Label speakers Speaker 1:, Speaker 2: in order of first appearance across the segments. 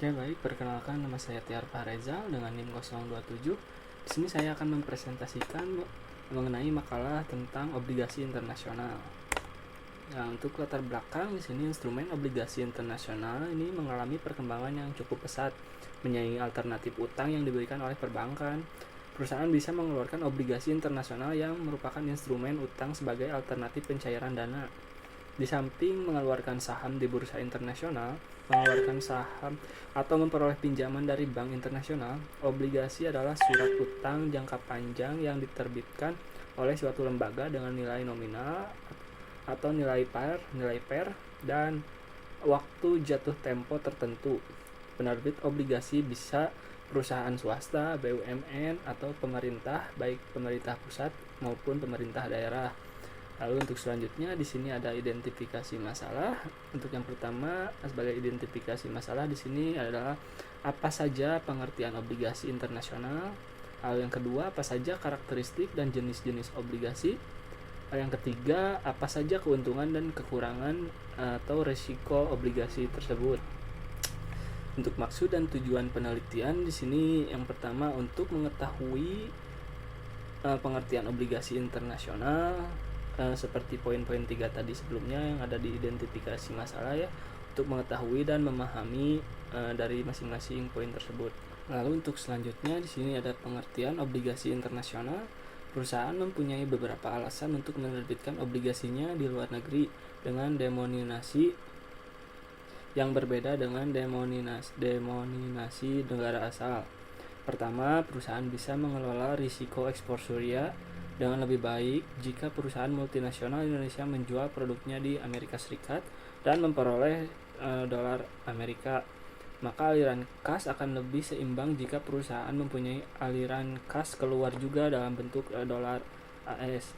Speaker 1: Ya baik, perkenalkan nama saya Tiar Fahrezal dengan NIM 027. Di sini saya akan mempresentasikan mengenai makalah tentang obligasi internasional. Nah, untuk latar belakang di sini instrumen obligasi internasional ini mengalami perkembangan yang cukup pesat, menyaingi alternatif utang yang diberikan oleh perbankan. Perusahaan bisa mengeluarkan obligasi internasional yang merupakan instrumen utang sebagai alternatif pencairan dana. Di samping mengeluarkan saham di bursa internasional, mengeluarkan saham atau memperoleh pinjaman dari bank internasional, obligasi adalah surat utang jangka panjang yang diterbitkan oleh suatu lembaga dengan nilai nominal atau nilai per, dan waktu jatuh tempo tertentu. Penerbit obligasi bisa perusahaan swasta, BUMN, atau pemerintah, baik pemerintah pusat maupun pemerintah daerah. Lalu untuk selanjutnya di sini ada identifikasi masalah. Untuk yang pertama sebagai identifikasi masalah di sini adalah apa saja pengertian obligasi internasional. Lalu yang kedua, apa saja karakteristik dan jenis-jenis obligasi. Lalu yang ketiga, apa saja keuntungan dan kekurangan atau risiko obligasi tersebut. Untuk maksud dan tujuan penelitian di sini yang pertama untuk mengetahui pengertian obligasi internasional, seperti poin-poin 3 tadi sebelumnya yang ada di identifikasi masalah ya, untuk mengetahui dan memahami dari masing-masing poin tersebut. Lalu untuk selanjutnya di sini ada pengertian obligasi internasional. Perusahaan mempunyai beberapa alasan untuk menerbitkan obligasinya di luar negeri dengan denominasi yang berbeda dengan denominasi negara asal. Pertama, perusahaan bisa mengelola risiko ekspor surya dengan lebih baik jika perusahaan multinasional Indonesia menjual produknya di Amerika Serikat dan memperoleh dolar Amerika. Maka aliran kas akan lebih seimbang jika perusahaan mempunyai aliran kas keluar juga dalam bentuk dolar AS,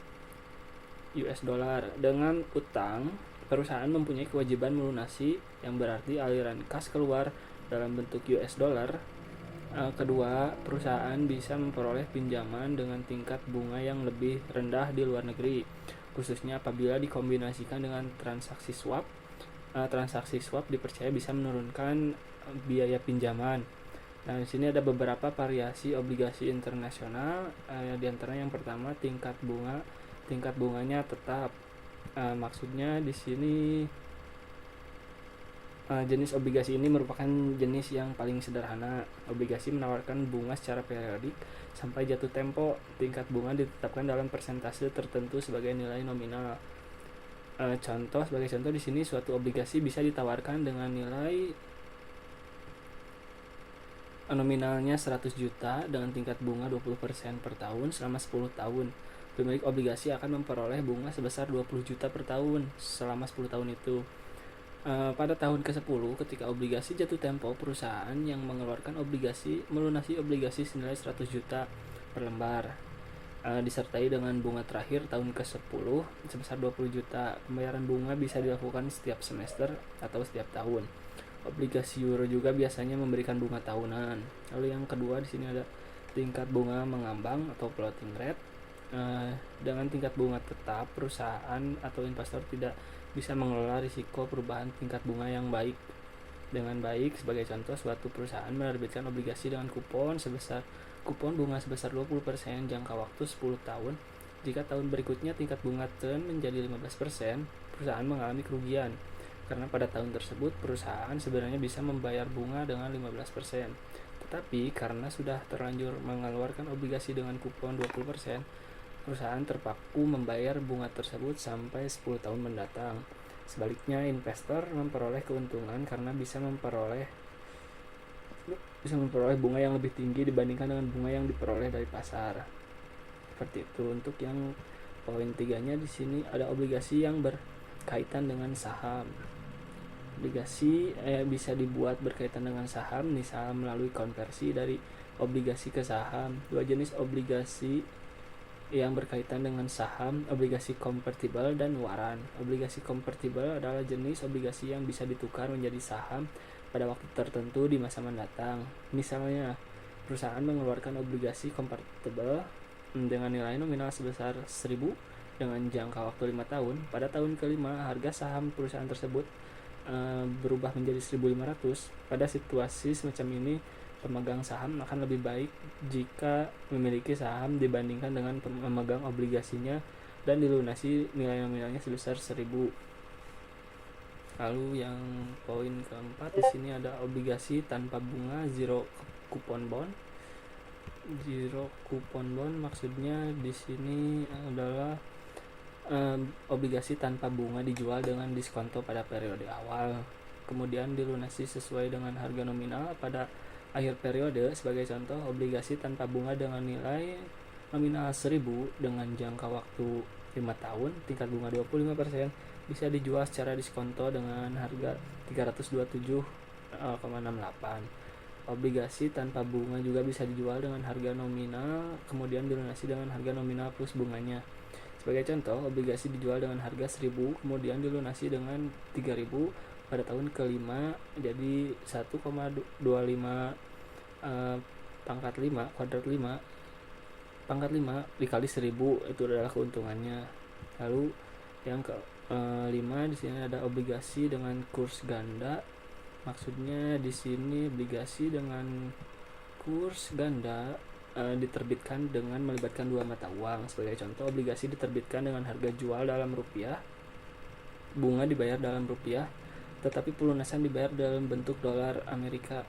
Speaker 1: US dollar. Dengan utang, perusahaan mempunyai kewajiban melunasi, yang berarti aliran kas keluar dalam bentuk US dollar. Kedua, perusahaan bisa memperoleh pinjaman dengan tingkat bunga yang lebih rendah di luar negeri, khususnya apabila dikombinasikan dengan transaksi swap. Transaksi swap dipercaya bisa menurunkan biaya pinjaman. Nah, di sini ada beberapa variasi obligasi internasional. Di antara yang pertama tingkat bunganya tetap. Maksudnya di sini jenis obligasi ini merupakan jenis yang paling sederhana. Obligasi menawarkan bunga secara periodik sampai jatuh tempo. Tingkat bunga ditetapkan dalam persentase tertentu sebagai nilai nominal. Sebagai contoh di sini suatu obligasi bisa ditawarkan dengan nilai nominalnya 100 juta dengan tingkat bunga 20% per tahun selama 10 tahun. Pemilik obligasi akan memperoleh bunga sebesar 20 juta per tahun selama 10 tahun itu. Pada tahun ke-10 ketika obligasi jatuh tempo, perusahaan yang mengeluarkan obligasi melunasi obligasi senilai 100 juta per lembar, disertai dengan bunga terakhir tahun ke-10 sebesar 20 juta. Pembayaran bunga bisa dilakukan setiap semester atau setiap tahun. Obligasi euro juga biasanya memberikan bunga tahunan. Lalu yang kedua di sini ada tingkat bunga mengambang atau floating rate. Dengan tingkat bunga tetap, perusahaan atau investor tidak bisa mengelola risiko perubahan tingkat bunga yang baik dengan baik. Sebagai contoh, suatu perusahaan menerbitkan obligasi dengan kupon bunga sebesar 20% jangka waktu 10 tahun. Jika tahun berikutnya tingkat bunga turun menjadi 15%, perusahaan mengalami kerugian karena pada tahun tersebut perusahaan sebenarnya bisa membayar bunga dengan 15%. Tetapi karena sudah terlanjur mengeluarkan obligasi dengan kupon 20%, perusahaan terpaku membayar bunga tersebut sampai 10 tahun mendatang. Sebaliknya, investor memperoleh keuntungan karena bisa memperoleh bunga yang lebih tinggi dibandingkan dengan bunga yang diperoleh dari pasar. Seperti itu. Untuk yang poin 3-nya di sini ada obligasi yang berkaitan dengan saham. Obligasi bisa dibuat berkaitan dengan saham, misal melalui konversi dari obligasi ke saham. Dua jenis obligasi yang berkaitan dengan saham, obligasi convertible dan waran. Obligasi convertible adalah jenis obligasi yang bisa ditukar menjadi saham pada waktu tertentu di masa mendatang. Misalnya, perusahaan mengeluarkan obligasi convertible dengan nilai nominal sebesar 1.000 dengan jangka waktu 5 tahun. Pada tahun kelima, harga saham perusahaan tersebut berubah menjadi 1.500, pada situasi semacam ini pemegang saham akan lebih baik jika memiliki saham dibandingkan dengan memegang obligasinya dan dilunasi nilai nominalnya sebesar 1.000. Lalu yang poin keempat, di sini ada obligasi tanpa bunga zero coupon bond. Zero coupon bond maksudnya di sini adalah obligasi tanpa bunga dijual dengan diskonto pada periode awal, kemudian dilunasi sesuai dengan harga nominal pada akhir periode. Sebagai contoh, obligasi tanpa bunga dengan nilai nominal 1.000 dengan jangka waktu 5 tahun, tingkat bunga 25%, bisa dijual secara diskonto dengan harga 327,68. Obligasi tanpa bunga juga bisa dijual dengan harga nominal, kemudian dilunasi dengan harga nominal plus bunganya. Sebagai contoh, obligasi dijual dengan harga 1.000, kemudian dilunasi dengan 3.000 pada tahun kelima, jadi 1,25 pangkat 5 kuadrat 5 pangkat 5 dikali 1.000, itu adalah keuntungannya. Lalu yang ke 5, di sini ada obligasi dengan kurs ganda. Maksudnya di sini obligasi dengan kurs ganda diterbitkan dengan melibatkan dua mata uang. Sebagai contoh, obligasi diterbitkan dengan harga jual dalam rupiah, bunga dibayar dalam rupiah, tetapi pelunasan dibayar dalam bentuk dolar Amerika.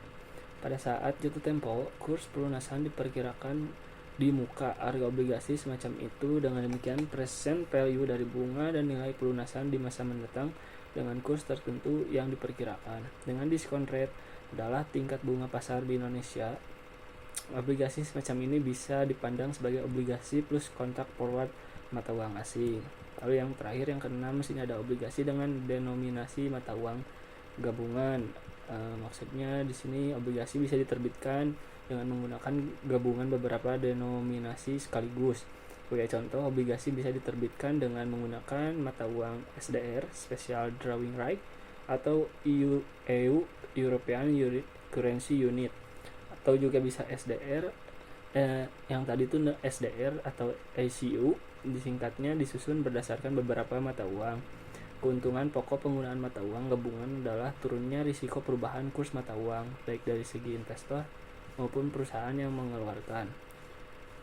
Speaker 1: Pada saat jatuh tempo, kurs pelunasan diperkirakan di muka harga obligasi semacam itu. Dengan demikian, present value dari bunga dan nilai pelunasan di masa mendatang dengan kurs tertentu yang diperkirakan. Dengan discount rate adalah tingkat bunga pasar di Indonesia, obligasi semacam ini bisa dipandang sebagai obligasi plus kontrak forward mata uang asing. Lalu yang terakhir, yang keenam, sini ada obligasi dengan denominasi mata uang gabungan. Maksudnya di sini obligasi bisa diterbitkan dengan menggunakan gabungan beberapa denominasi sekaligus. Sebagai contoh, obligasi bisa diterbitkan dengan menggunakan mata uang SDR (Special Drawing Right) atau EU European Currency Unit, atau juga bisa SDR yang tadi itu SDR atau ACU, disingkatnya, disusun berdasarkan beberapa mata uang. Keuntungan pokok penggunaan mata uang gabungan adalah turunnya risiko perubahan kurs mata uang, baik dari segi investor maupun perusahaan yang mengeluarkan.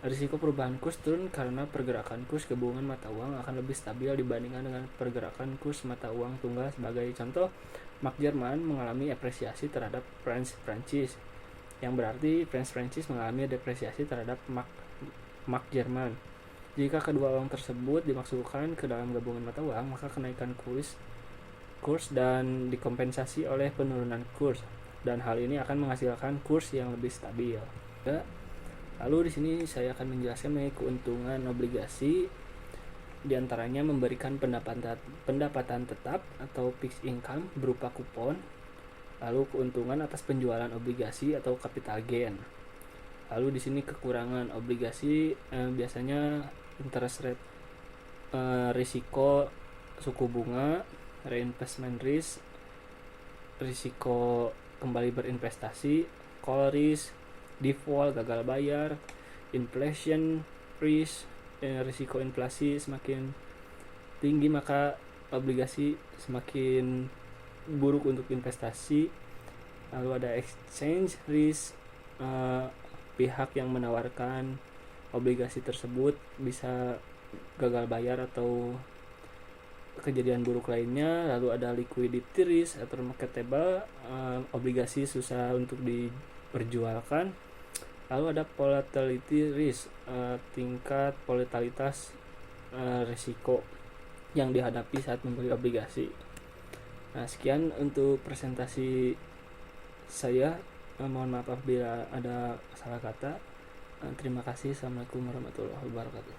Speaker 1: Risiko perubahan kurs turun karena pergerakan kurs gabungan mata uang akan lebih stabil dibandingkan dengan pergerakan kurs mata uang tunggal. Sebagai contoh, mark Jerman mengalami apresiasi terhadap franc Prancis, yang berarti franc Prancis mengalami depresiasi terhadap mark Jerman. Jika kedua uang tersebut dimasukkan ke dalam gabungan mata uang, maka kenaikan kurs dan dikompensasi oleh penurunan kurs, dan hal ini akan menghasilkan kurs yang lebih stabil. Lalu di sini saya akan menjelaskan mengenai keuntungan obligasi. Di antaranya memberikan pendapatan tetap atau fixed income berupa kupon. Lalu keuntungan atas penjualan obligasi atau capital gain. Lalu di sini kekurangan obligasi, biasanya interest rate, risiko suku bunga, reinvestment risk, risiko kembali berinvestasi, call risk, default, gagal bayar, inflation risk, risiko inflasi semakin tinggi maka obligasi semakin buruk untuk investasi. Lalu ada exchange risk, pihak yang menawarkan obligasi tersebut bisa gagal bayar atau kejadian buruk lainnya. Lalu ada liquidity risk atau marketable, obligasi susah untuk diperjualkan. Lalu ada volatility risk, tingkat volatilitas risiko yang dihadapi saat membeli obligasi. Nah, sekian untuk presentasi saya. Mohon maaf apabila ada salah kata. Terima kasih. Assalamualaikum warahmatullahi wabarakatuh.